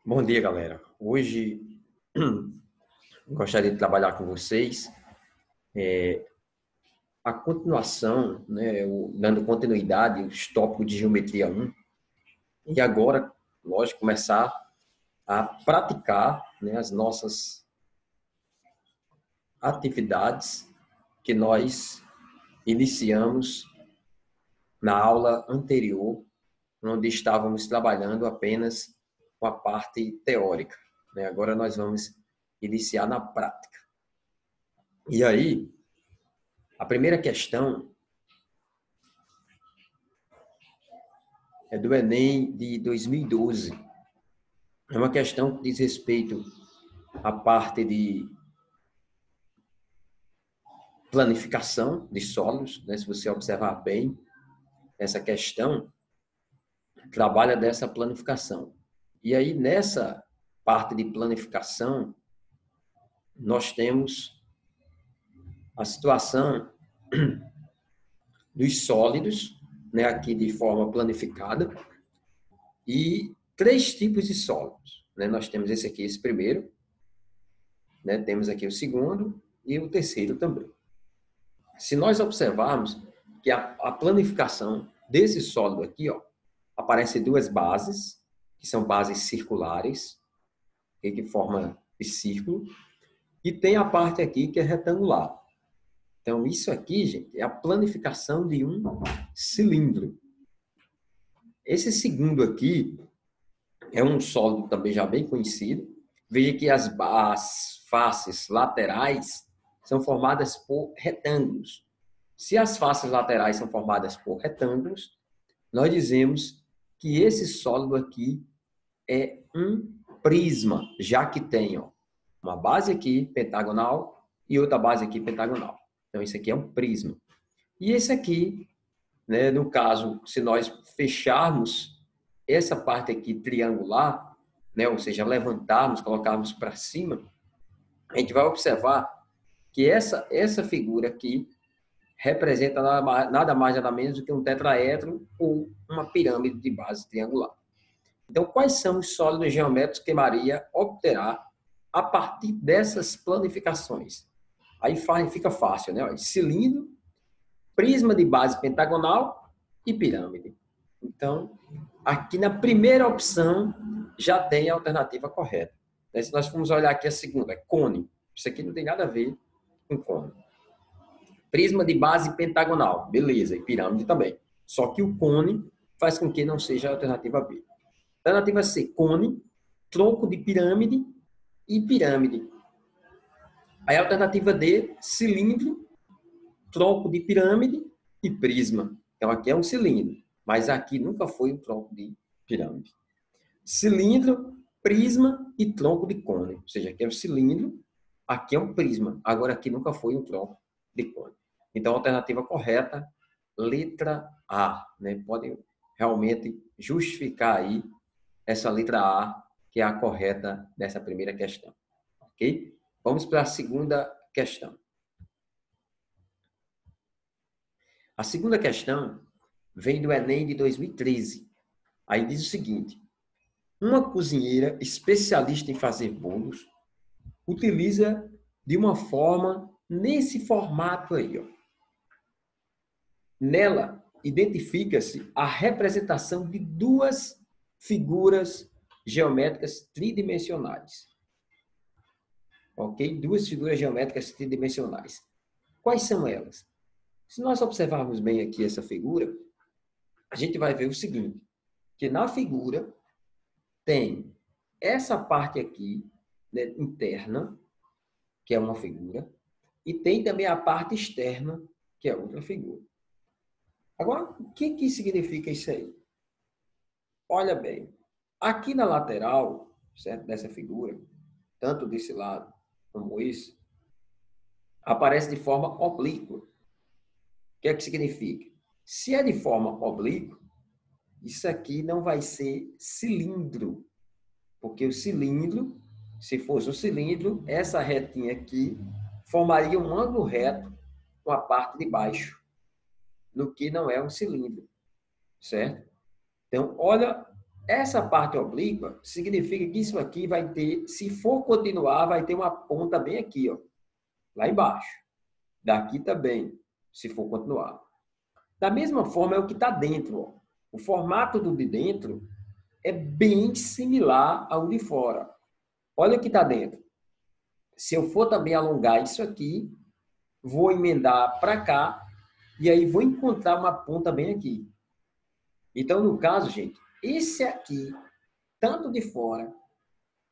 Bom dia, galera. Hoje gostaria de trabalhar com vocês a continuação, né, dando continuidade aos tópicos de Geometria 1 e agora, lógico, começar a praticar, né, as nossas atividades que nós iniciamos na aula anterior, onde estávamos trabalhando apenas com a parte teórica, né? Agora nós vamos iniciar na prática. E aí, a primeira questão é do Enem de 2012. É uma questão que diz respeito à parte de planificação de solos, né? Se você observar bem, essa questão trabalha dessa planificação. E aí, nessa parte de planificação, nós temos a situação dos sólidos, né, aqui de forma planificada, e três tipos de sólidos. Né? Nós temos esse aqui, esse primeiro, né? Temos aqui o segundo e o terceiro também. Se nós observarmos que a planificação desse sólido aqui, ó, aparece duas bases, que são bases circulares, que formam esse círculo, e tem a parte aqui que é retangular. Então, isso aqui, gente, é a planificação de um cilindro. Esse segundo aqui é um sólido também já bem conhecido. Veja que as faces laterais são formadas por retângulos. Se as faces laterais são formadas por retângulos, nós dizemos que esse sólido aqui é um prisma, já que tem uma base aqui pentagonal e outra base aqui pentagonal. Então, isso aqui é um prisma. E esse aqui, né, no caso, se nós fecharmos essa parte aqui triangular, né, ou seja, levantarmos, colocarmos para cima, a gente vai observar que essa figura aqui representa nada mais, nada menos do que um tetraedro ou uma pirâmide de base triangular. Então, quais são os sólidos geométricos que Maria obterá a partir dessas planificações? Aí fica fácil, né? Cilindro, prisma de base pentagonal e pirâmide. Então, aqui na primeira opção já tem a alternativa correta. Se nós formos olhar aqui a segunda, é cone. Isso aqui não tem nada a ver com cone. Prisma de base pentagonal, beleza, e pirâmide também. Só que o cone faz com que não seja a alternativa B. Alternativa C, cone, tronco de pirâmide e pirâmide. Aí a alternativa D, cilindro, tronco de pirâmide e prisma. Então aqui é um cilindro, mas aqui nunca foi um tronco de pirâmide. Cilindro, prisma e tronco de cone. Ou seja, aqui é um cilindro, aqui é um prisma. Agora aqui nunca foi um tronco de cone. Então a alternativa correta, letra A. Né? Podem realmente justificar aí essa letra A, que é a correta dessa primeira questão. Ok? Vamos para a segunda questão. A segunda questão vem do Enem de 2013. Aí diz o seguinte: uma cozinheira especialista em fazer bolos utiliza de uma forma nesse formato aí, ó. Nela, identifica-se a representação de duas figuras geométricas tridimensionais. Ok? Duas figuras geométricas tridimensionais. Quais são elas? Se nós observarmos bem aqui essa figura, a gente vai ver o seguinte, que na figura tem essa parte aqui, né, interna, que é uma figura, e tem também a parte externa, que é outra figura. Agora, o que significa isso aí? Olha bem, aqui na lateral, certo, dessa figura, tanto desse lado como esse, aparece de forma oblíqua. O que é que significa? Se é de forma oblíqua, isso aqui não vai ser cilindro, porque o cilindro, se fosse um cilindro, essa retinha aqui formaria um ângulo reto com a parte de baixo, no que não é um cilindro, certo? Então, olha essa parte oblíqua significa que isso aqui vai ter, se for continuar, vai ter uma ponta bem aqui, ó, lá embaixo. Daqui também, se for continuar. Da mesma forma, é o que está dentro. Ó. O formato do de dentro é bem similar ao de fora. Olha o que está dentro. Se eu for também alongar isso aqui, vou emendar para cá e aí vou encontrar uma ponta bem aqui. Então, no caso, gente, esse aqui, tanto de fora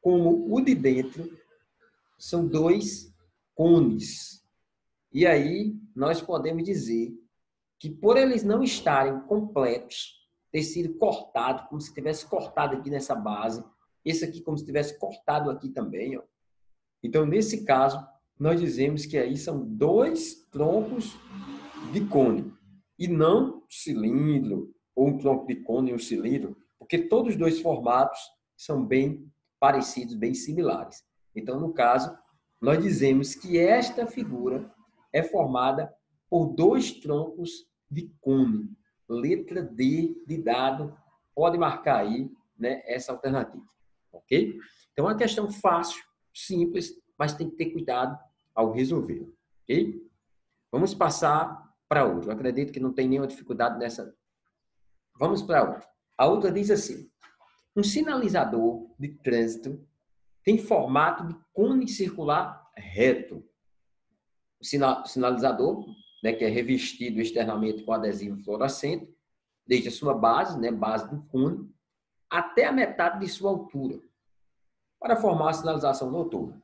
como o de dentro, são dois cones. E aí, nós podemos dizer que por eles não estarem completos, ter sido cortado, como se tivesse cortado aqui nessa base, esse aqui como se tivesse cortado aqui também, ó. Então, nesse caso, nós dizemos que aí são dois troncos de cone, e não cilindro, ou um tronco de cone e um cilindro, porque todos os dois formatos são bem parecidos, bem similares. Então, no caso, nós dizemos que esta figura é formada por dois troncos de cone. Letra D de dado, pode marcar aí, né, essa alternativa. Ok? Então, é uma questão fácil, simples, mas tem que ter cuidado ao resolver. Ok? Vamos passar para outra. Eu acredito que não tem nenhuma dificuldade nessa. Vamos para outra. A outra diz assim: um sinalizador de trânsito tem formato de cone circular reto. O sinalizador, né, que é revestido externamente com adesivo fluorescente, desde a sua base, né, base do cone, até a metade de sua altura, para formar a sinalização noturna.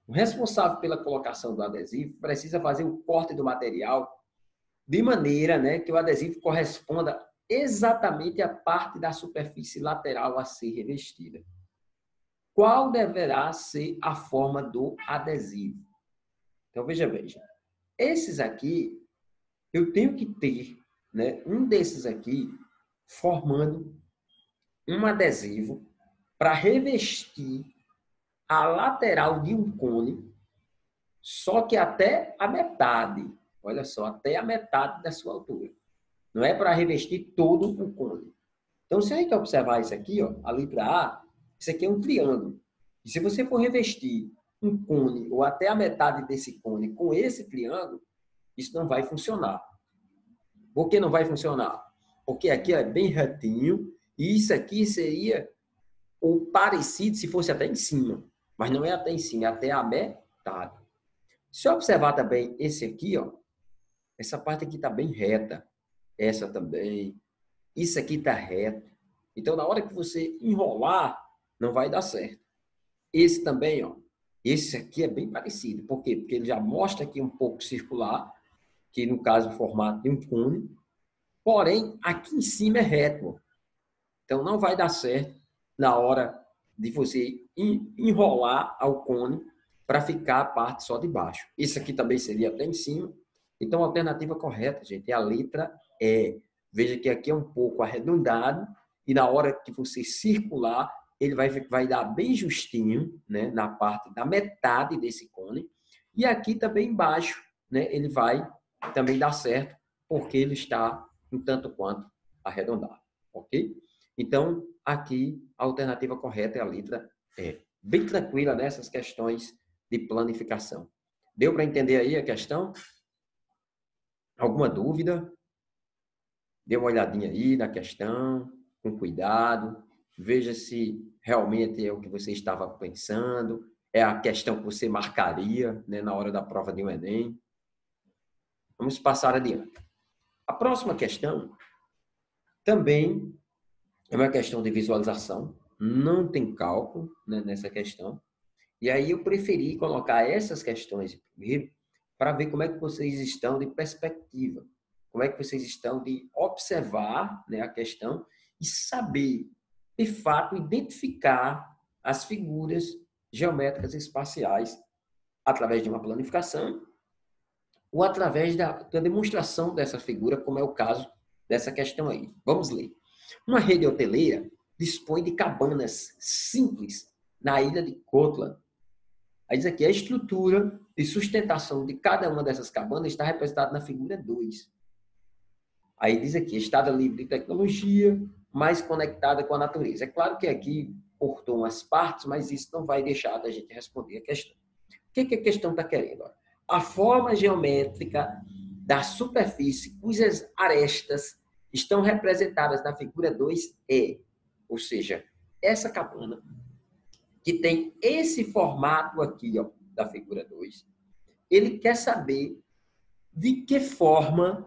O responsável pela colocação do adesivo precisa fazer o corte do material de maneira, né, que o adesivo corresponda exatamente à parte da superfície lateral a ser revestida. Qual deverá ser a forma do adesivo? Então, veja. Esses aqui, eu tenho que ter, né, um desses aqui formando um adesivo para revestir a lateral de um cone, só que até a metade. Olha só, até a metade da sua altura. Não é para revestir todo o cone. Então, se a gente observar isso aqui, ó, a letra A, isso aqui é um triângulo. E se você for revestir um cone ou até a metade desse cone com esse triângulo, isso não vai funcionar. Por que não vai funcionar? Porque aqui é bem retinho e isso aqui seria o parecido se fosse até em cima. Mas não é até em cima, é até a metade. Se eu observar também esse aqui, ó, essa parte aqui está bem reta. Essa também. Isso aqui está reto. Então, na hora que você enrolar, não vai dar certo. Esse também, ó. Esse aqui é bem parecido. Por quê? Porque ele já mostra aqui um pouco circular, que no caso o formato de um cone. Porém, aqui em cima é reto. Então, não vai dar certo na hora de você enrolar ao cone para ficar a parte só de baixo. Isso aqui também seria até em cima. Então, a alternativa correta, gente, é a letra E. Veja que aqui é um pouco arredondado e na hora que você circular, ele vai dar bem justinho, né, na parte da metade desse cone. E aqui também embaixo, né, ele vai também dar certo, porque ele está um tanto quanto arredondado. Ok? Então, aqui a alternativa correta é a letra E. Bem tranquila nessas questões de planificação. Deu para entender aí a questão? Alguma dúvida? Dê uma olhadinha aí na questão, com cuidado. Veja se realmente é o que você estava pensando. É a questão que você marcaria, né, na hora da prova de um Enem. Vamos passar adiante. A próxima questão também é uma questão de visualização. Não tem cálculo, né, nessa questão. E aí eu preferi colocar essas questões primeiro para ver como é que vocês estão de perspectiva. Como é que vocês estão de observar, né, a questão e saber, de fato, identificar as figuras geométricas espaciais através de uma planificação ou através da demonstração dessa figura, como é o caso dessa questão aí. Vamos ler. Uma rede hoteleira dispõe de cabanas simples na ilha de Cortland. Aí diz aqui, a estrutura de sustentação de cada uma dessas cabanas está representada na figura 2. Aí diz aqui, estado livre de tecnologia, mais conectada com a natureza. É claro que aqui cortou umas partes, mas isso não vai deixar da gente responder a questão. O que a questão está querendo? A forma geométrica da superfície cujas arestas estão representadas na figura 2 é, ou seja, essa cabana que tem esse formato aqui, ó, da figura 2, ele quer saber de que forma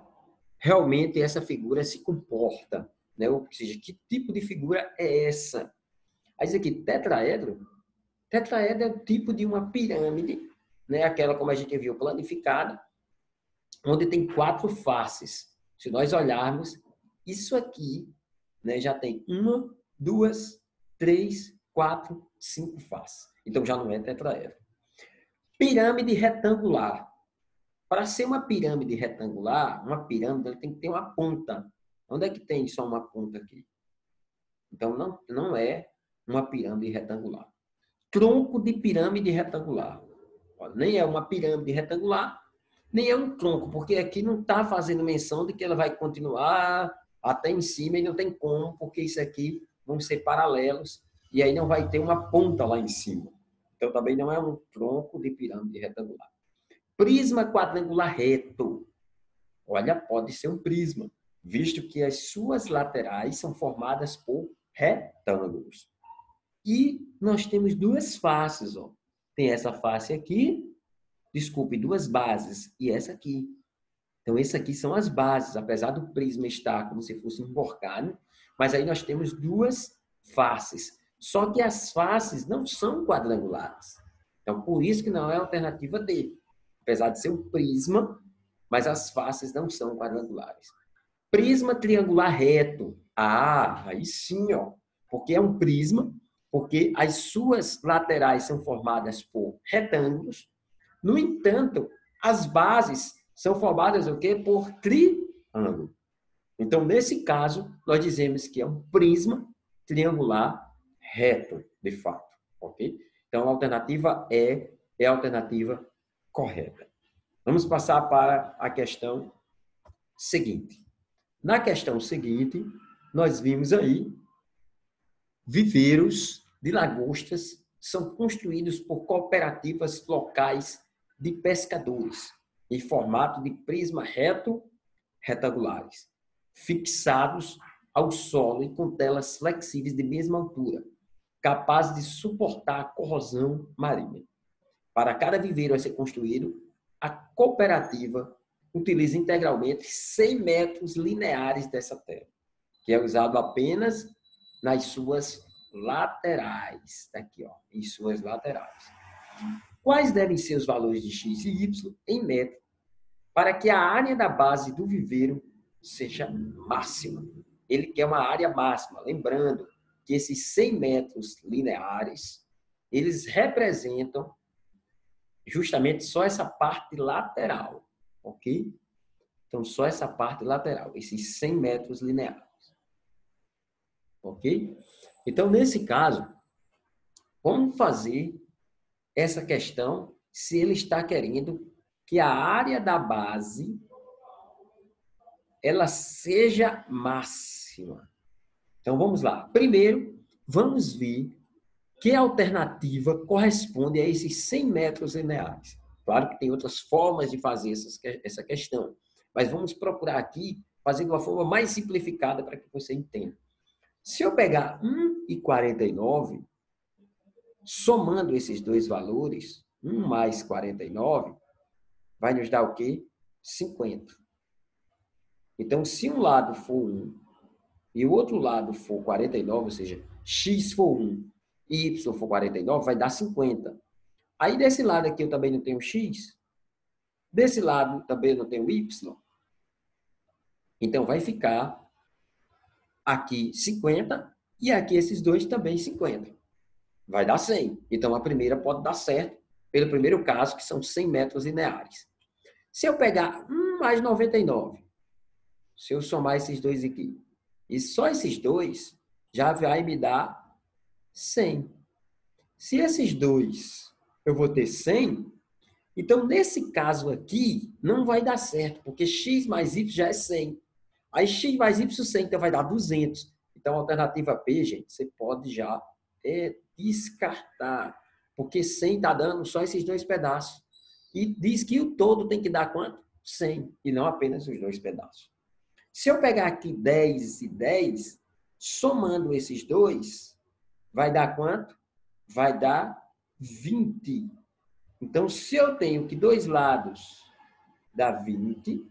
realmente essa figura se comporta, né? Ou seja, que tipo de figura é essa? Aí diz aqui, tetraedro. Tetraedro é o tipo de uma pirâmide, né? Aquela como a gente viu, planificada, onde tem 4 faces. Se nós olharmos, isso aqui, né, já tem 1, 2, 3, 4, 5 faces. Então já não é tetraedro. Pirâmide retangular. Para ser uma pirâmide retangular, uma pirâmide tem que ter uma ponta. Onde é que tem só uma ponta aqui? Então não é uma pirâmide retangular. Tronco de pirâmide retangular. Nem é uma pirâmide retangular, nem é um tronco, porque aqui não está fazendo menção de que ela vai continuar até em cima e não tem como, porque isso aqui vão ser paralelos e aí não vai ter uma ponta lá em cima. Então também não é um tronco de pirâmide retangular. Prisma quadrangular reto. Olha, pode ser um prisma, visto que as suas laterais são formadas por retângulos. E nós temos 2 faces, ó. Tem essa face aqui, desculpe, 2 bases, e essa aqui. Então, essas aqui são as bases, apesar do prisma estar como se fosse emborcado, mas aí nós temos 2 faces. Só que as faces não são quadrangulares. Então, por isso que não é a alternativa D. Apesar de ser um prisma, mas as faces não são quadrangulares. Prisma triangular reto. Ah, aí sim, ó. Porque é um prisma, porque as suas laterais são formadas por retângulos. No entanto, as bases são formadas o quê? Por triângulo. Então, nesse caso, nós dizemos que é um prisma triangular reto, de fato. Ok? Então, a alternativa é a alternativa correta. Vamos passar para a questão seguinte. Na questão seguinte, nós vimos aí viveiros de lagostas são construídos por cooperativas locais de pescadores em formato de prisma reto retangulares, fixados ao solo e com telas flexíveis de mesma altura, capazes de suportar a corrosão marinha. Para cada viveiro a ser construído, a cooperativa utiliza integralmente 100 metros lineares dessa tela, que é usado apenas nas suas laterais. Tá aqui, ó, em suas laterais. Quais devem ser os valores de x e y em metro para que a área da base do viveiro seja máxima? Ele quer uma área máxima. Lembrando que esses 100 metros lineares, eles representam justamente só essa parte lateral, ok? Então, só essa parte lateral, esses 100 metros lineares. Ok? Então, nesse caso, como fazer essa questão se ele está querendo que a área da base ela seja máxima? Então, vamos lá. Primeiro, vamos ver que alternativa corresponde a esses 100 metros lineares. Claro que tem outras formas de fazer essa questão, mas vamos procurar aqui fazer de uma forma mais simplificada para que você entenda. Se eu pegar 1,49, somando esses 2 valores, 1 mais 49, vai nos dar o quê? 50. Então, se um lado for 1 e o outro lado for 49, ou seja, x for 1 e y for 49, vai dar 50. Aí, desse lado aqui eu também não tenho x, desse lado também eu não tenho y. Então, vai ficar aqui 50 e aqui esses dois também 50. Vai dar 100. Então, a primeira pode dar certo, pelo primeiro caso, que são 100 metros lineares. Se eu pegar 1 mais 99, se eu somar esses dois aqui, e só esses dois, já vai me dar 100. Se esses dois eu vou ter 100, então, nesse caso aqui, não vai dar certo, porque x mais y já é 100. Aí, x mais y, 100, então vai dar 200. Então, a alternativa B, gente, você pode já descartar, porque 100 está dando só esses dois pedaços. E diz que o todo tem que dar quanto? 100, e não apenas os dois pedaços. Se eu pegar aqui 10 e 10, somando esses dois, vai dar quanto? Vai dar 20. Então, se eu tenho que dois lados dá 20,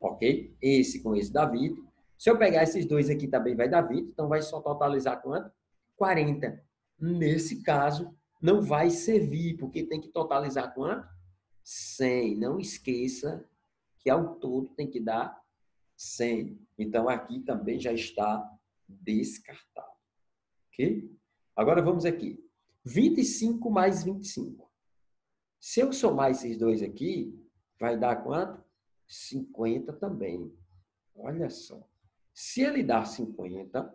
ok? Esse com esse dá 20. Se eu pegar esses dois aqui também vai dar 20, então vai só totalizar quanto? 40. Nesse caso, não vai servir, porque tem que totalizar quanto? 100. Não esqueça que ao todo tem que dar 100. Então, aqui também já está descartado. Ok? Agora, vamos aqui. 25 mais 25. Se eu somar esses dois aqui, vai dar quanto? 50 também. Olha só. Se ele dá 50,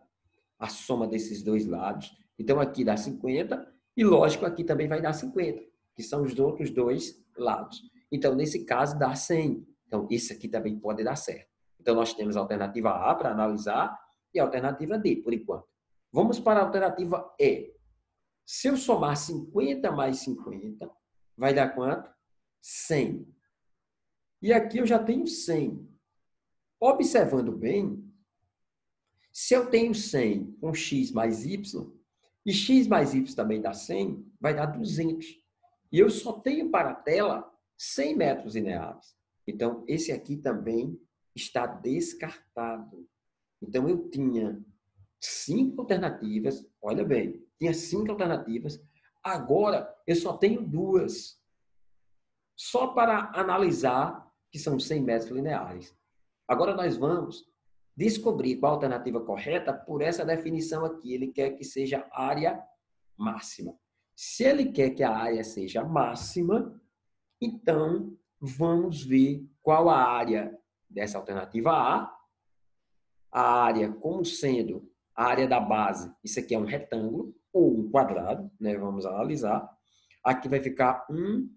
a soma desses dois lados, então aqui dá 50, e lógico, aqui também vai dar 50, que são os outros dois lados. Então, nesse caso, dá 100. Então, esse aqui também pode dar certo. Então, nós temos a alternativa A para analisar e a alternativa D, por enquanto. Vamos para a alternativa E. Se eu somar 50 mais 50, vai dar quanto? 100. E aqui eu já tenho 100. Observando bem, se eu tenho 100 com x mais y, e x mais y também dá 100, vai dar 200. E eu só tenho para a tela 100 metros lineares. Então, esse aqui também está descartado. Então, eu tinha 5 alternativas, olha bem, tinha 5 alternativas, agora eu só tenho 2. Só para analisar que são 100 metros lineares. Agora nós vamos descobrir qual a alternativa correta por essa definição aqui. Ele quer que seja área máxima. Se ele quer que a área seja máxima, então vamos ver qual a área dessa alternativa A área como sendo a área da base. Isso aqui é um retângulo ou um quadrado, né? Vamos analisar. Aqui vai ficar 1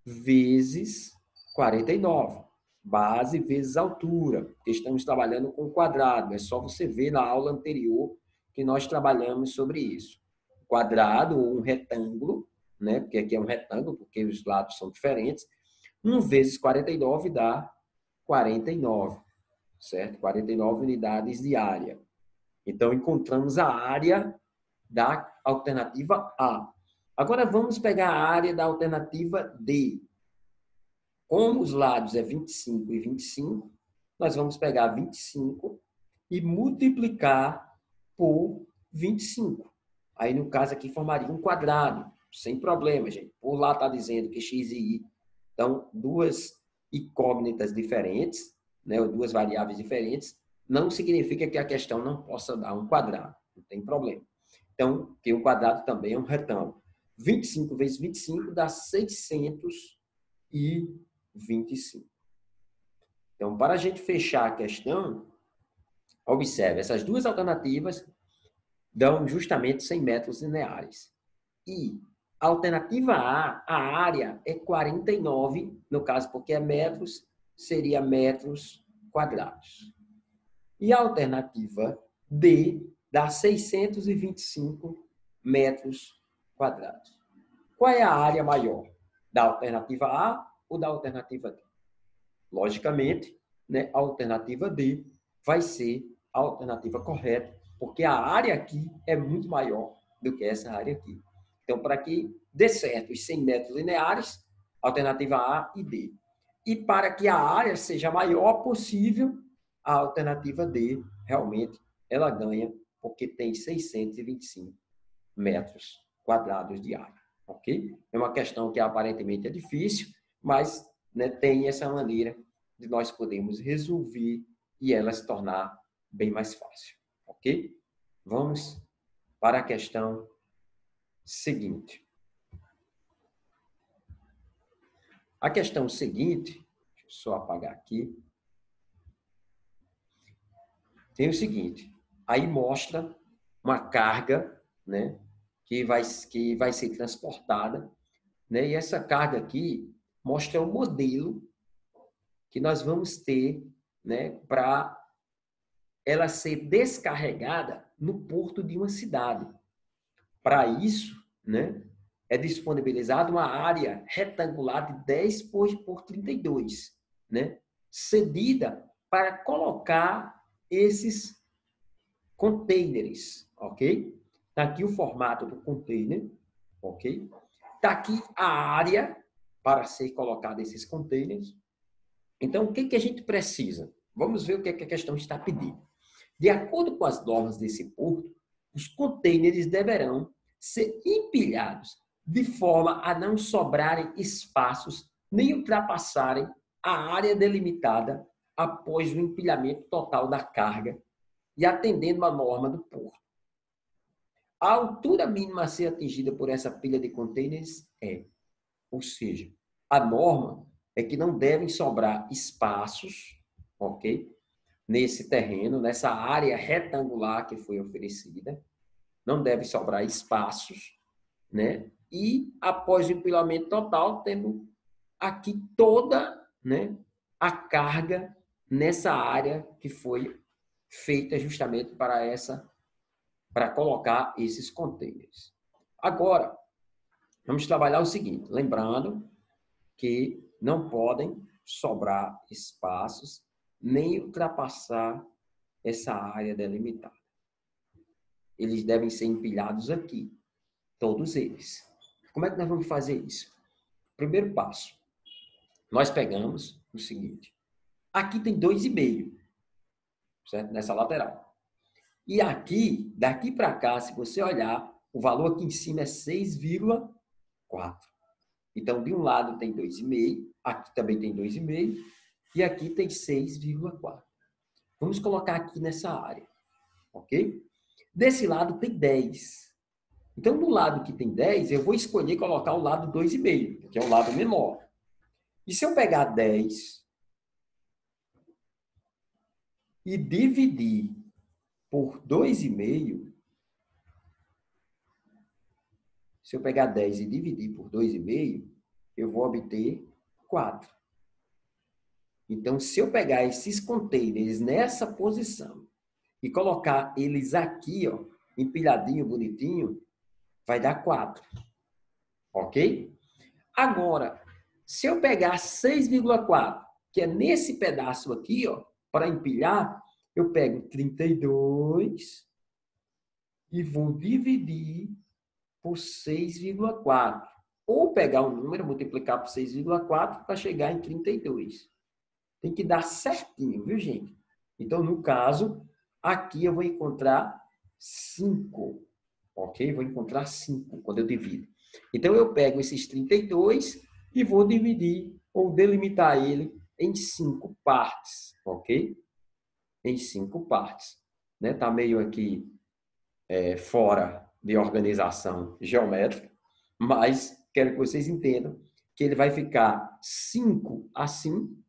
vezes 49. Base vezes altura, porque estamos trabalhando com quadrado. É só você ver na aula anterior que nós trabalhamos sobre isso. Quadrado ou um retângulo, né? Porque aqui é um retângulo, porque os lados são diferentes. 1 vezes 49 dá 49, certo? 49 unidades de área. Então, encontramos a área da alternativa A. Agora, vamos pegar a área da alternativa D. Como os lados é 25 e 25, nós vamos pegar 25 e multiplicar por 25. Aí, no caso aqui, formaria um quadrado, sem problema, gente. Por lá está dizendo que x e y, então, duas incógnitas diferentes, né, ou duas variáveis diferentes, não significa que a questão não possa dar um quadrado, não tem problema. Então, que um quadrado também é um retângulo. 25 vezes 25 dá 625. Então, para a gente fechar a questão, observe, essas duas alternativas dão justamente 100 metros lineares. E a alternativa A, a área é 49, no caso, porque é metros, seria metros quadrados. E a alternativa D dá 625 metros quadrados. Qual é a área maior? Da alternativa A ou da alternativa D? Logicamente, né, a alternativa D vai ser a alternativa correta, porque a área aqui é muito maior do que essa área aqui. Então, para que dê certo os 100 metros lineares, alternativa A e D. E para que a área seja a maior possível, a alternativa D, realmente, ela ganha, porque tem 625 metros quadrados de área. Ok? É uma questão que aparentemente é difícil, mas, né, tem essa maneira de nós podermos resolver e ela se tornar bem mais fácil. Ok? Vamos para a questão seguinte. A questão seguinte, deixa eu só apagar aqui, tem o seguinte, aí mostra uma carga, né, que vai ser transportada, né, e essa carga aqui mostra o modelo que nós vamos ter, né, para ela ser descarregada no porto de uma cidade. Para isso, né, é disponibilizada uma área retangular de 10 por 32, né, cedida para colocar esses containers, ok? Está aqui o formato do container, ok? Está aqui a área para ser colocada esses containers. Então, o que a gente precisa? Vamos ver o que a questão está pedindo. De acordo com as normas desse porto, os containers deverão ser empilhados de forma a não sobrarem espaços nem ultrapassarem a área delimitada após o empilhamento total da carga e atendendo a norma do porto. A altura mínima a ser atingida por essa pilha de containers ou seja, a norma é que não devem sobrar espaços, ok? Nesse terreno, nessa área retangular que foi oferecida, não deve sobrar espaços, né? E após o empilamento total, tendo aqui toda, né, a carga nessa área que foi feita justamente para colocar esses containers. Agora, vamos trabalhar o seguinte, lembrando que não podem sobrar espaços nem ultrapassar essa área delimitada. Eles devem ser empilhados aqui, todos eles. Como é que nós vamos fazer isso? Primeiro passo, nós pegamos o seguinte, aqui tem 2,5, certo? Nessa lateral. E aqui, daqui para cá, se você olhar, o valor aqui em cima é 6,4. Então, de um lado tem 2,5, aqui também tem 2,5, e aqui tem 6,4. Vamos colocar aqui nessa área, ok? Desse lado tem 10. Então, no lado que tem 10, eu vou escolher colocar o lado 2,5, que é o lado menor. E se eu pegar 10 e dividir por 2,5, se eu pegar 10 e dividir por 2,5, eu vou obter 4. Então, se eu pegar esses containers nessa posição e colocar eles aqui, ó, empilhadinho, bonitinho, vai dar 4. Ok? Agora, se eu pegar 6,4, que é nesse pedaço aqui, ó, para empilhar, eu pego 32 e vou dividir por 6,4. Ou pegar um número, multiplicar por 6,4 para chegar em 32. Tem que dar certinho, viu, gente? Então, no caso, aqui eu vou encontrar 5. Ok? Vou encontrar 5 quando eu divido. Então, eu pego esses 32 e vou dividir ou delimitar ele em 5 partes. Ok? Em 5 partes. Né? Tá meio aqui fora de organização geométrica, mas quero que vocês entendam que ele vai ficar 5 assim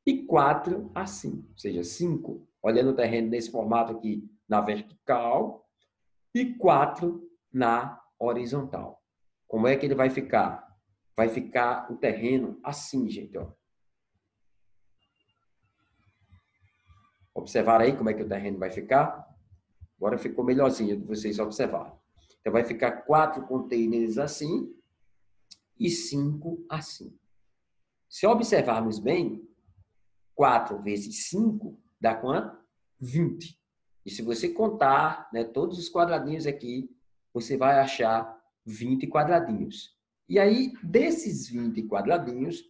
e 4 assim. Ou seja, 5 olhando o terreno nesse formato aqui na vertical e 4 na horizontal. Como é que ele vai ficar? Vai ficar o terreno assim, gente. Ó. Observaram aí como é que o terreno vai ficar? Agora ficou melhorzinho de vocês observarem. Então, vai ficar 4 containers assim e 5 assim. Se observarmos bem, 4 vezes 5 dá quanto? 20. E se você contar, né, todos os quadradinhos aqui, você vai achar 20 quadradinhos. E aí, desses 20 quadradinhos,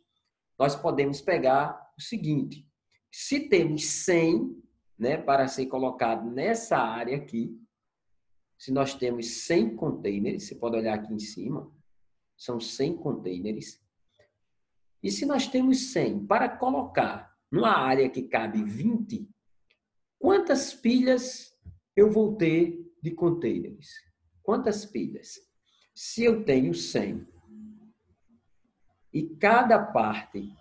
nós podemos pegar o seguinte. Se temos 100, né, para ser colocado nessa área aqui, se nós temos 100 containers, você pode olhar aqui em cima, são 100 containers. E se nós temos 100 para colocar numa área que cabe 20, quantas pilhas eu vou ter de containers? Quantas pilhas? Se eu tenho 100 e cada parte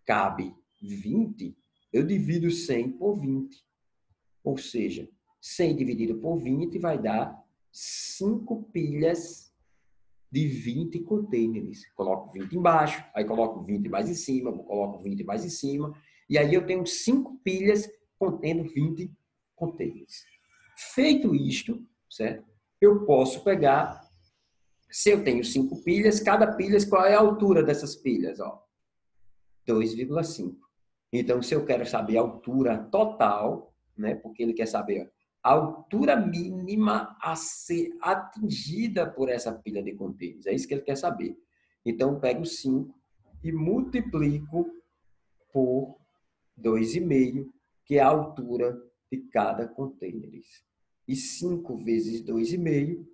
cabe 20, eu divido 100 por 20. Ou seja, 100 dividido por 20 vai dar 5 pilhas de 20 containers. Coloco 20 embaixo, aí coloco 20 mais em cima, coloco 20 mais em cima, e aí eu tenho 5 pilhas contendo 20 containers. Feito isto, certo? Eu posso pegar, se eu tenho 5 pilhas, cada pilha, qual é a altura dessas pilhas? 2,5. Então, se eu quero saber a altura total, né? Porque ele quer saber a altura mínima a ser atingida por essa pilha de containers. É isso que ele quer saber. Então, eu pego 5 e multiplico por 2,5, que é a altura de cada container. E 5 vezes 2,5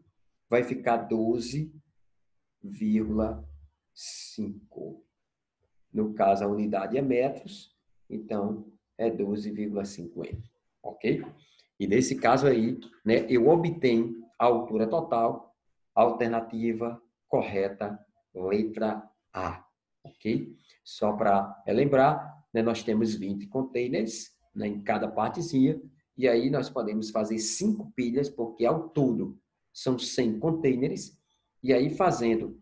vai ficar 12,5. No caso, a unidade é metros, então é 12,50. Ok? E nesse caso aí, né, eu obtenho a altura total, alternativa correta, letra A. Ok? Só para lembrar, né, nós temos 20 containers, né, em cada partezinha, e aí nós podemos fazer 5 pilhas, porque ao todo são 100 containers, e aí fazendo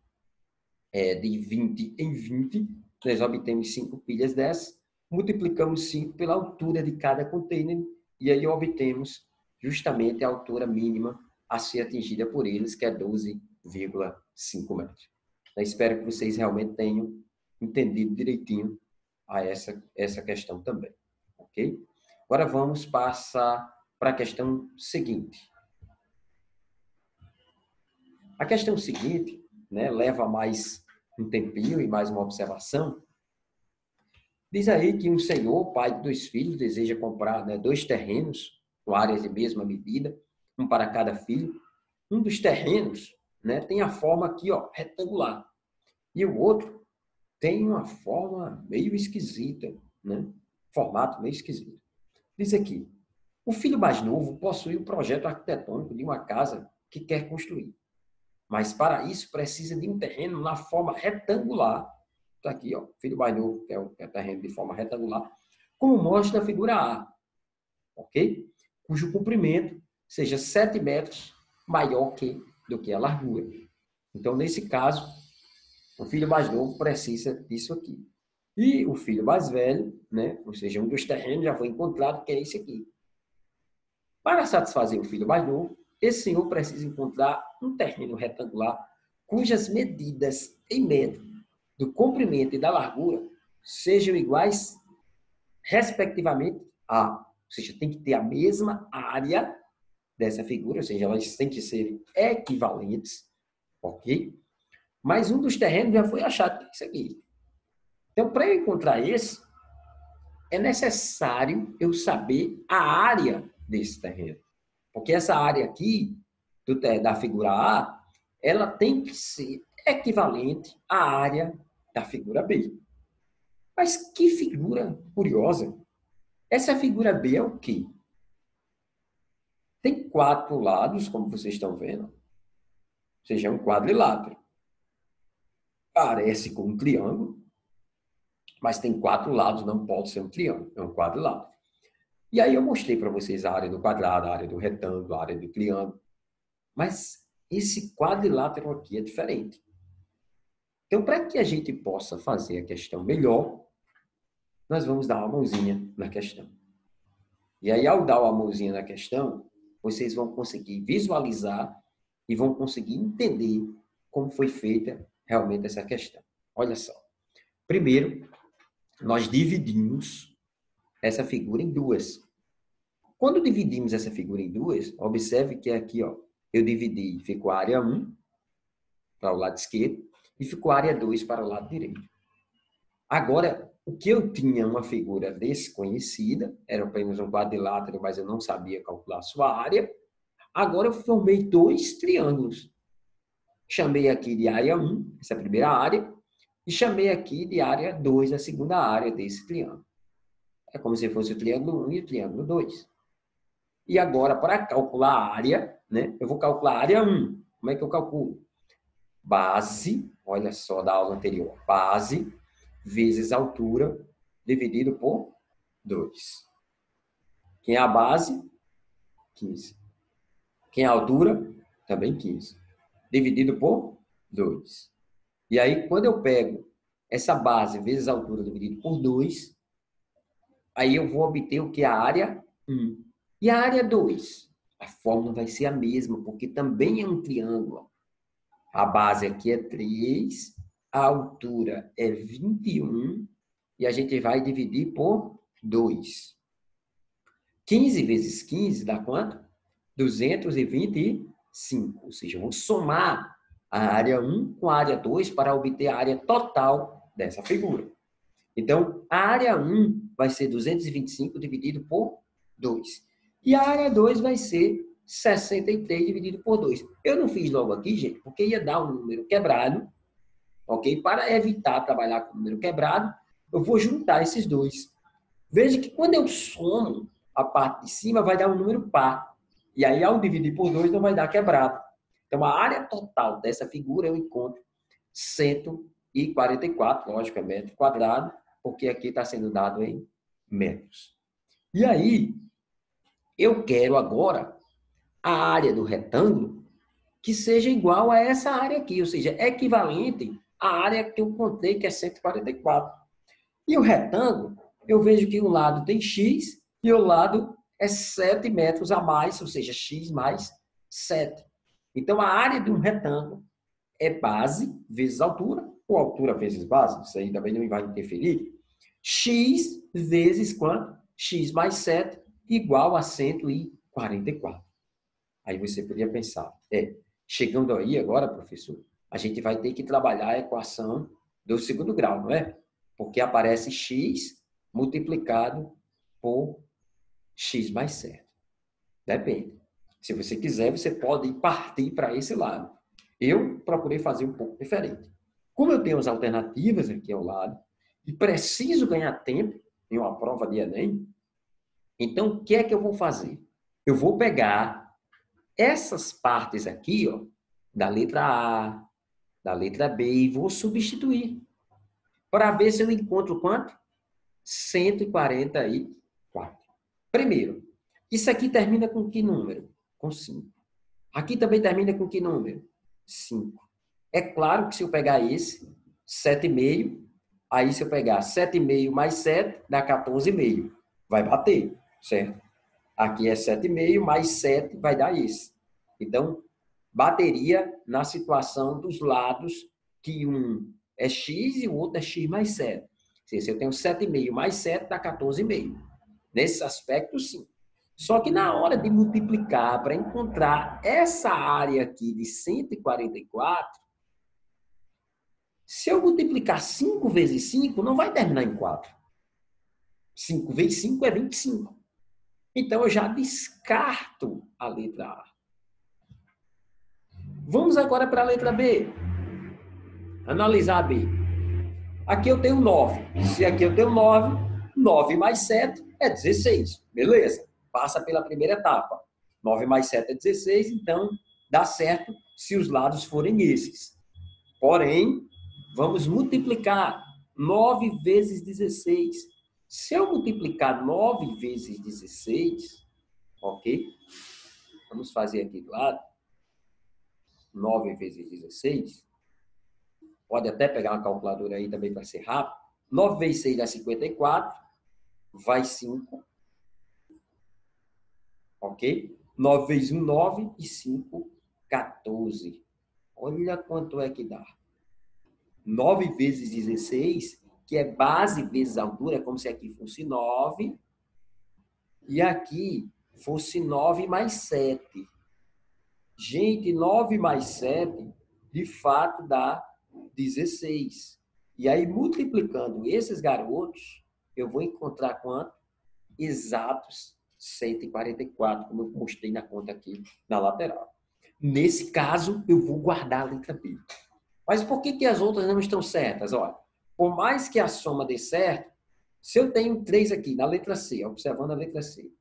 de 20 em 20, nós obtemos 5 pilhas dessas, multiplicamos 5 pela altura de cada container, e aí obtemos justamente a altura mínima a ser atingida por eles, que é 12,5 metros. Eu espero que vocês realmente tenham entendido direitinho a essa questão também. Ok? Agora vamos passar para a questão seguinte. A questão seguinte, né, leva mais um tempinho e mais uma observação. Diz aí que um senhor, pai de 2 filhos, deseja comprar, né, 2 terrenos com áreas de mesma medida, um para cada filho. Um dos terrenos, né, tem a forma aqui, retangular. E o outro tem uma forma meio esquisita, né? Formato meio esquisito. Diz aqui, o filho mais novo possui um projeto arquitetônico de uma casa que quer construir. Mas para isso precisa de um terreno na forma retangular. Está aqui, filho mais novo, que é o terreno de forma retangular, como mostra a figura A, ok? Cujo comprimento seja 7 metros maior do que a largura. Então, nesse caso, o filho mais novo precisa disso aqui. E o filho mais velho, né? Ou seja, um dos terrenos já foi encontrado, que é esse aqui. Para satisfazer o filho mais novo, esse senhor precisa encontrar um terreno retangular cujas medidas em metro do comprimento e da largura sejam iguais, respectivamente, a. Ou seja, tem que ter a mesma área dessa figura, ou seja, elas têm que ser equivalentes, ok? Mas um dos terrenos já foi achado, que é isso aqui. Então, para eu encontrar esse, é necessário eu saber a área desse terreno. Porque essa área aqui, da figura A, ela tem que ser equivalente à área da figura B. Mas que figura curiosa. Essa figura B é o quê? Tem 4 lados, como vocês estão vendo. Ou seja, é um quadrilátero. Parece com um triângulo, mas tem 4 lados, não pode ser um triângulo, é um quadrilátero. E aí eu mostrei para vocês a área do quadrado, a área do retângulo, a área do triângulo. Mas esse quadrilátero aqui é diferente. Então, para que a gente possa fazer a questão melhor, nós vamos dar uma mãozinha na questão. E aí, ao dar uma mãozinha na questão, vocês vão conseguir visualizar e vão conseguir entender como foi feita realmente essa questão. Olha só. Primeiro, nós dividimos essa figura em duas. Quando dividimos essa figura em duas, observe que aqui, eu dividi, ficou a área 1 para o lado esquerdo e ficou a área 2 para o lado direito. Agora, o que eu tinha uma figura desconhecida, era apenas um quadrilátero, mas eu não sabia calcular a sua área. Agora eu formei 2 triângulos. Chamei aqui de área 1, essa é a primeira área, e chamei aqui de área 2, a segunda área desse triângulo. É como se fosse o triângulo 1 e o triângulo 2. E agora, para calcular a área, né, eu vou calcular a área 1. Como é que eu calculo? Base, olha só da aula anterior, base vezes altura dividido por 2. Quem é a base? 15. Quem é a altura? Também 15. Dividido por 2. E aí, quando eu pego essa base vezes a altura dividido por 2, aí eu vou obter o que? A área 1. E a área 2? A fórmula vai ser a mesma, porque também é um triângulo. A base aqui é 3, a altura é 21 e a gente vai dividir por 2. 15 vezes 15 dá quanto? 225. Ou seja, eu vou somar a área 1 com a área 2 para obter a área total dessa figura. Então, a área 1 vai ser 225 dividido por 2. E a área 2 vai ser 63 dividido por 2. Eu não fiz logo aqui, gente, porque ia dar um número quebrado, ok? Para evitar trabalhar com número quebrado, eu vou juntar esses dois. Veja que quando eu somo a parte de cima, vai dar um número par. E aí, ao dividir por 2, não vai dar quebrado. Então, a área total dessa figura eu encontro 144, lógico, é metro quadrado, porque aqui está sendo dado em metros. E aí, eu quero agora a área do retângulo que seja igual a essa área aqui, ou seja, equivalente à área que eu contei, que é 144. E o retângulo, eu vejo que um lado tem x e o lado é 7 metros a mais, ou seja, x mais 7. Então, a área de um retângulo é base vezes altura, ou altura vezes base, isso aí também não vai interferir. X vezes quanto? X mais 7 igual a 144. Aí você poderia pensar, chegando aí agora, professor, a gente vai ter que trabalhar a equação do segundo grau, não é? Porque aparece x multiplicado por x mais 7. Depende. Se você quiser, você pode partir para esse lado. Eu procurei fazer um pouco diferente. Como eu tenho as alternativas aqui ao lado e preciso ganhar tempo em uma prova de Enem, então o que é que eu vou fazer? Eu vou pegar essas partes aqui, ó, da letra A, da letra B e vou substituir para ver se eu encontro quanto? 144. Primeiro, isso aqui termina com que número? Com 5. Aqui também termina com que número? 5. É claro que se eu pegar esse, 7,5, aí se eu pegar 7,5 mais 7, dá 14,5. Vai bater, certo? Aqui é 7,5 mais 7, vai dar esse. Então, bateria na situação dos lados que um é x e o outro é x mais 7. Se eu tenho 7,5 mais 7, dá 14,5. Nesse aspecto, sim. Só que na hora de multiplicar para encontrar essa área aqui de 144, se eu multiplicar 5 vezes 5, não vai terminar em 4. 5 vezes 5 é 25. Então, eu já descarto a letra A. Vamos agora para a letra B. Analisar a B. Aqui eu tenho 9. Se aqui eu tenho 9, 9 mais 7 é 16. Beleza. Passa pela primeira etapa. 9 mais 7 é 16, então dá certo se os lados forem esses. Porém, vamos multiplicar 9 vezes 16. Se eu multiplicar 9 vezes 16, ok? Vamos fazer aqui do lado. 9 vezes 16. Pode até pegar uma calculadora aí também para ser rápido. 9 vezes 6 dá 54. Vai 5. Ok? 9 vezes 1, 9. E 5, 14. Olha quanto é que dá. 9 vezes 16, que é base vezes altura, é como se aqui fosse 9. E aqui fosse 9 mais 7. Gente, 9 mais 7, de fato, dá 16. E aí, multiplicando esses garotos, eu vou encontrar quanto? Exatos 144, como eu mostrei na conta aqui na lateral. Nesse caso, eu vou guardar a letra B. Mas por que as outras não estão certas? Olha, por mais que a soma dê certo, se eu tenho 3 aqui na letra C, observando a letra C,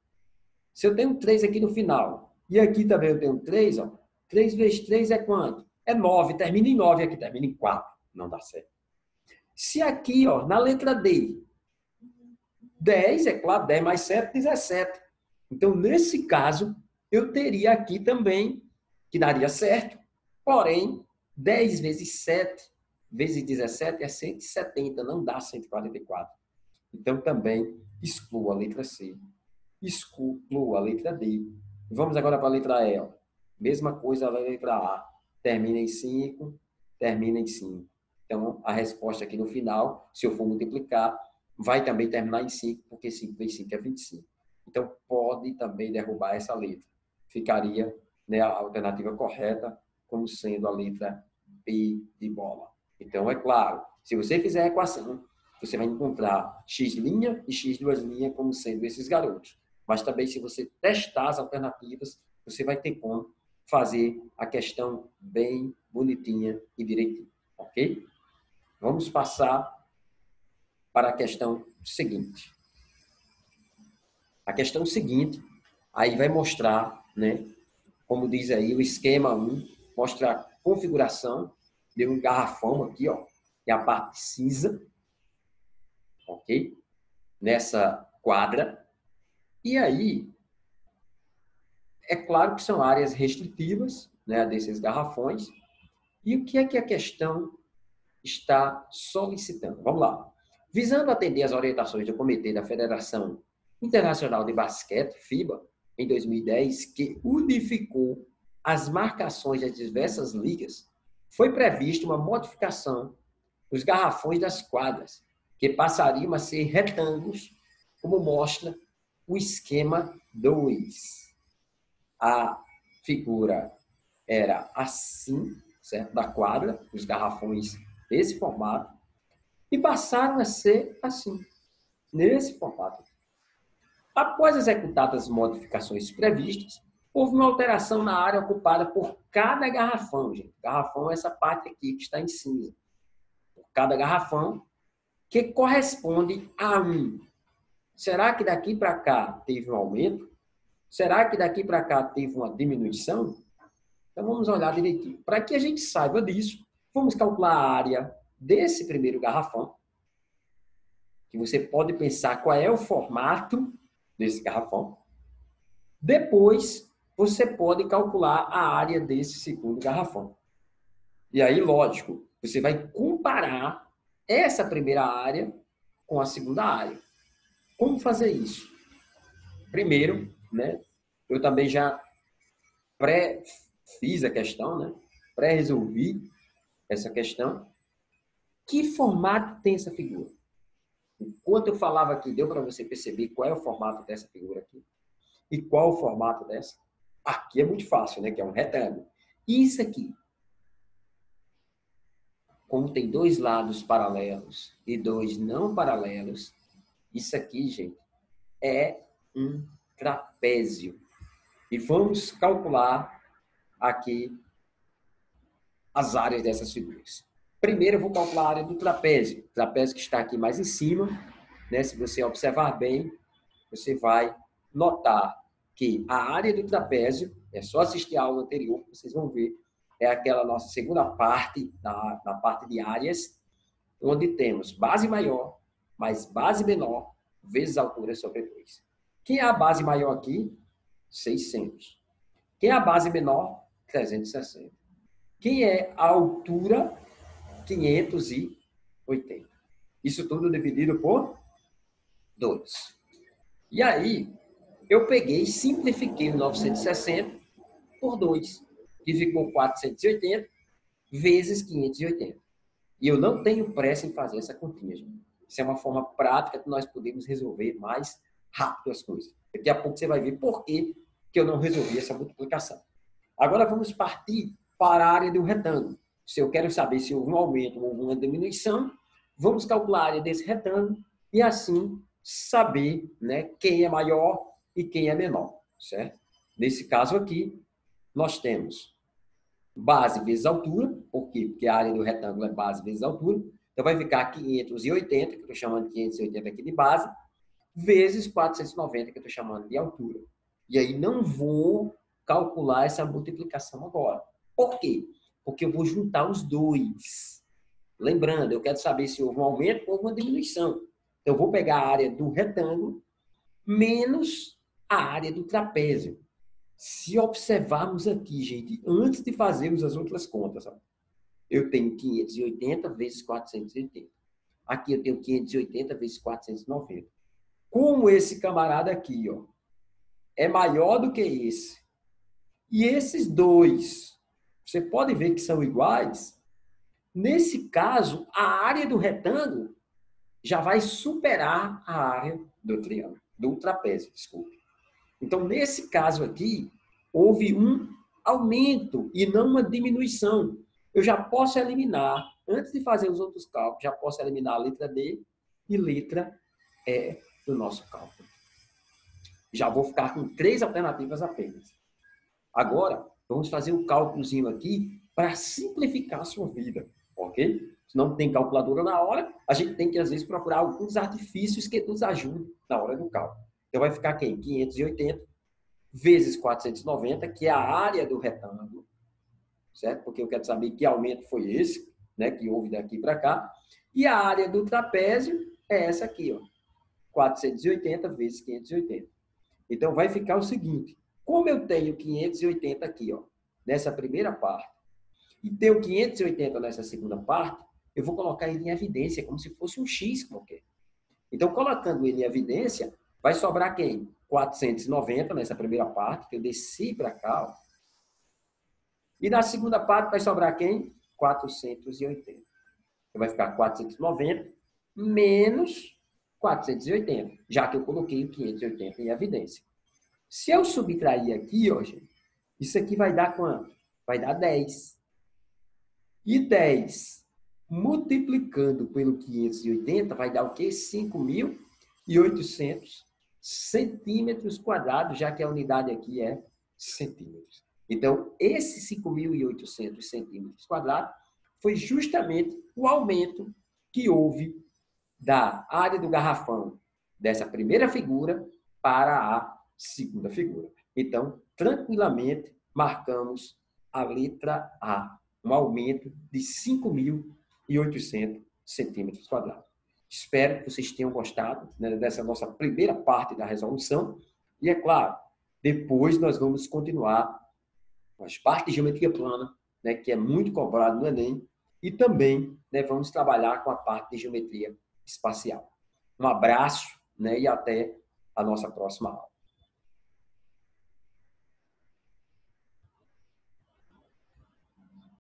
se eu tenho 3 aqui no final, e aqui também eu tenho 3, ó, 3 vezes 3 é quanto? É 9, termina em 9, aqui termina em 4. Não dá certo. Se aqui, ó, na letra D, 10, é claro, 10 mais 7, 17. Então, nesse caso, eu teria aqui também, que daria certo, porém, 10 vezes 7 vezes 17 é 170, não dá 144. Então, também excluo a letra C excluo a letra D. Vamos agora para a letra E. Ó. Mesma coisa a letra A. Termina em 5, termina em 5. Então, a resposta aqui no final, se eu for multiplicar, vai também terminar em 5, porque 5 vezes 5 é 25. Então, pode também derrubar essa letra. Ficaria, né, a alternativa correta como sendo a letra B de bola. Então, é claro, se você fizer a equação, você vai encontrar x' e x2' como sendo esses garotos. Mas também, se você testar as alternativas, você vai ter como fazer a questão bem bonitinha e direitinho, ok? Vamos passar para a questão seguinte. A questão seguinte, aí vai mostrar, né, como diz aí o esquema 1, mostra a configuração de um garrafão aqui, ó, que é a parte cinza, ok? Nessa quadra. E aí, é claro que são áreas restritivas, né, desses garrafões. E o que é que a questão está solicitando? Vamos lá. Visando atender às orientações do Comitê da Federação Internacional de Basquete, FIBA, em 2010, que unificou as marcações das diversas ligas, foi prevista uma modificação dos garrafões das quadras, que passariam a ser retângulos, como mostra o esquema 2. A figura era assim, certo? Da quadra, os garrafões desse formato, e passaram a ser assim, nesse formato. Após executadas as modificações previstas, houve uma alteração na área ocupada por cada garrafão, gente. Garrafão é essa parte aqui que está em cinza. Por cada garrafão, que corresponde a 1. Será que daqui para cá teve um aumento? Será que daqui para cá teve uma diminuição? Então, vamos olhar direitinho. Para que a gente saiba disso, vamos calcular a área desse primeiro garrafão, que você pode pensar qual é o formato desse garrafão. Depois, você pode calcular a área desse segundo garrafão. E aí, lógico, você vai comparar essa primeira área com a segunda área. Como fazer isso? Primeiro, né, eu também já fiz a questão, né, pré-resolvi essa questão. Que formato tem essa figura? Enquanto eu falava aqui, deu para você perceber qual é o formato dessa figura aqui? E qual o formato dessa? Aqui é muito fácil, né? Que é um retângulo. E isso aqui? Como tem dois lados paralelos e dois não paralelos, isso aqui, gente, é um trapézio. E vamos calcular aqui as áreas dessas figuras. Primeiro, eu vou calcular a área do trapézio. O trapézio que está aqui mais em cima, né? Se você observar bem, você vai notar que a área do trapézio, é só assistir a aula anterior, vocês vão ver, é aquela nossa segunda parte, na parte de áreas, onde temos base maior mais base menor, vezes a altura sobre 2. Quem é a base maior aqui? 600. Quem é a base menor? 360. Quem é a altura? 580. Isso tudo dividido por 2. E aí, eu peguei e simplifiquei o 960 por 2, que ficou 480 vezes 580. E eu não tenho pressa em fazer essa continha, gente. Isso é uma forma prática que nós podemos resolver mais rápido as coisas. Daqui a pouco você vai ver por que eu não resolvi essa multiplicação. Agora vamos partir para a área do retângulo. Se eu quero saber se houve um aumento ou uma diminuição, vamos calcular a área desse retângulo e assim saber, né, quem é maior e quem é menor, certo? Nesse caso aqui, nós temos base vezes altura. Por quê? Porque a área do retângulo é base vezes altura. Então, vai ficar 580, que eu estou chamando de 580 aqui de base, vezes 490, que eu estou chamando de altura. E aí, não vou calcular essa multiplicação agora. Por quê? Porque eu vou juntar os dois. Lembrando, eu quero saber se houve um aumento ou uma diminuição. Então, eu vou pegar a área do retângulo menos a área do trapézio. Se observarmos aqui, gente, antes de fazermos as outras contas, ó, eu tenho 580 vezes 480. Aqui eu tenho 580 vezes 490. Como esse camarada aqui, ó, é maior do que esse, e esses dois, você pode ver que são iguais, nesse caso, a área do retângulo já vai superar a área do triângulo, do trapézio, desculpe. Então, nesse caso aqui, houve um aumento e não uma diminuição. Eu já posso eliminar, antes de fazer os outros cálculos, já posso eliminar a letra D e letra E do nosso cálculo. Já vou ficar com 3 alternativas apenas. Agora, vamos fazer o cálculozinho aqui para simplificar a sua vida, ok? Se não tem calculadora na hora, a gente tem que, às vezes, procurar alguns artifícios que nos ajudem na hora do cálculo. Então, vai ficar quem? 580 vezes 490, que é a área do retângulo, certo? Porque eu quero saber que aumento foi esse, né, que houve daqui para cá. E a área do trapézio é essa aqui, ó, 480 vezes 580. Então, vai ficar o seguinte, como eu tenho 580 aqui, ó, nessa primeira parte, e tenho 580 nessa segunda parte, eu vou colocar ele em evidência, como se fosse um X qualquer. Então, colocando ele em evidência, vai sobrar quem? 490 nessa primeira parte, que eu desci para cá, ó. E na segunda parte vai sobrar quem? 480. Então, vai ficar 490 menos 480, já que eu coloquei o 580 em evidência. Se eu subtrair aqui, ó, gente, isso aqui vai dar quanto? Vai dar 10. E 10 multiplicando pelo 580 vai dar o quê? 5.800 centímetros quadrados, já que a unidade aqui é centímetros. Então, esses 5.800 centímetros quadrados foi justamente o aumento que houve da área do garrafão dessa primeira figura para a segunda figura. Então, tranquilamente, marcamos a letra A, um aumento de 5.800 centímetros quadrados. Espero que vocês tenham gostado, né, dessa nossa primeira parte da resolução. E, é claro, depois nós vamos continuar com as partes de geometria plana, né, que é muito cobrado no Enem, e também, né, vamos trabalhar com a parte de geometria espacial. Um abraço, né, e até a nossa próxima aula.